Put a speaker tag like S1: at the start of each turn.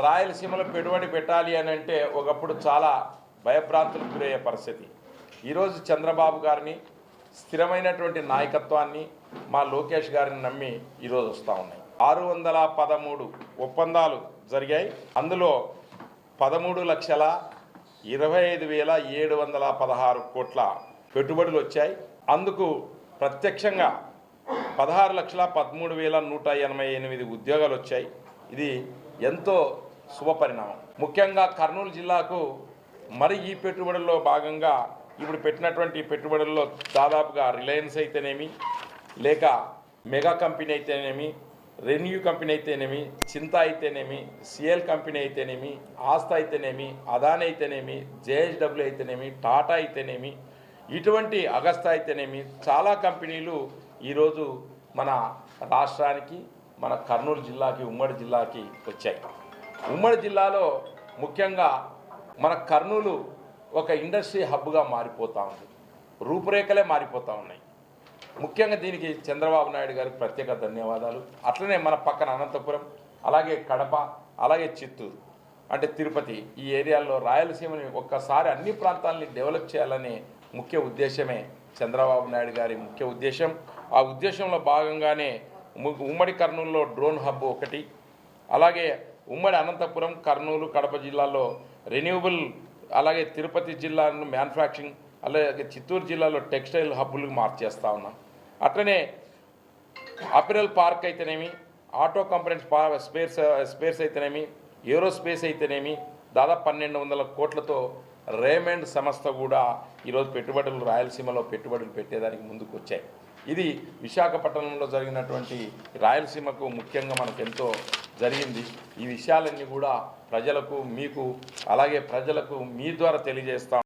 S1: రాయలసీమలో పెట్టుబడి పెట్టాలి అని అంటే ఒకప్పుడు చాలా భయభ్రాంతులకు గురయ్యే పరిస్థితి. ఈరోజు చంద్రబాబు గారిని స్థిరమైనటువంటి నాయకత్వాన్ని మా లోకేష్ గారిని నమ్మి ఈరోజు వస్తూ ఉన్నాయి. 613 ఒప్పందాలు జరిగాయి. అందులో 13,25,716 కోట్ల పెట్టుబడులు వచ్చాయి. అందుకు ప్రత్యక్షంగా 16,13,188 ఉద్యోగాలు వచ్చాయి. ఇది ఎంతో శుభపరిణామం. ముఖ్యంగా కర్నూలు జిల్లాకు మరి ఈ పెట్టుబడుల్లో భాగంగా ఇప్పుడు పెట్టినటువంటి పెట్టుబడుల్లో దాదాపుగా రిలయన్స్ అయితేనేమి, లేక మెగా కంపెనీ అయితేనేమి, రెన్యూ కంపెనీ అయితేనేమి, చింతా అయితేనేమి, సిఎల్ కంపెనీ అయితేనేమి, ఆస్థ అయితేనేమి, అదాని అయితేనేమి, జేఎస్డబ్ల్యూ అయితేనేమి, టాటా అయితేనేమి, ఇటువంటి అగస్తా అయితేనేమి చాలా కంపెనీలు ఈరోజు మన రాష్ట్రానికి, మన కర్నూలు జిల్లాకి, ఉమ్మడి జిల్లాకి వచ్చాయి. ఉమ్మడి జిల్లాలో ముఖ్యంగా మన కర్నూలు ఒక ఇండస్ట్రీ హబ్గా మారిపోతూ ఉంది. రూపురేఖలే మారిపోతూ ఉన్నాయి. ముఖ్యంగా దీనికి చంద్రబాబు నాయుడు గారికి ప్రత్యేక ధన్యవాదాలు. అట్లనే మన పక్కన అనంతపురం, అలాగే కడప, అలాగే చిత్తూరు, అంటే తిరుపతి, ఈ ఏరియాల్లో రాయలసీమని ఒక్కసారి అన్ని ప్రాంతాలని డెవలప్ చేయాలనే ముఖ్య ఉద్దేశమే చంద్రబాబు నాయుడు గారి ముఖ్య ఉద్దేశం. ఆ ఉద్దేశంలో భాగంగానే ఉమ్మడి కర్నూలులో డ్రోన్ హబ్ ఒకటి, అలాగే ఉమ్మడి అనంతపురం, కర్నూలు, కడప జిల్లాలో రెన్యూబుల్, అలాగే తిరుపతి జిల్లాను మ్యానుఫ్యాక్చరింగ్, అలాగే చిత్తూరు జిల్లాలో టెక్స్టైల్ హబ్బులు మార్చేస్తూ ఉన్నాం. అట్లనే అపిరల్ పార్క్ అయితేనేమి, ఆటో కంపోనెంట్స్ స్పేర్స్ అయితేనేమి, ఏరోస్పేస్ అయితేనేమి, దాదాపు 1,200 కోట్లతో రేమండ్ సంస్థ కూడా ఈరోజు పెట్టుబడులు రాయలసీమలో పెట్టుబడులు పెట్టేదానికి ముందుకు వచ్చాయి. ఇది విశాఖపట్నంలో జరిగినటువంటి రాయలసీమకు ముఖ్యంగా మనకు ఎంతో జరిగింది. ఈ విషయాలన్నీ కూడా ప్రజలకు, మీకు, అలాగే ప్రజలకు మీ ద్వారా తెలియజేస్తాం.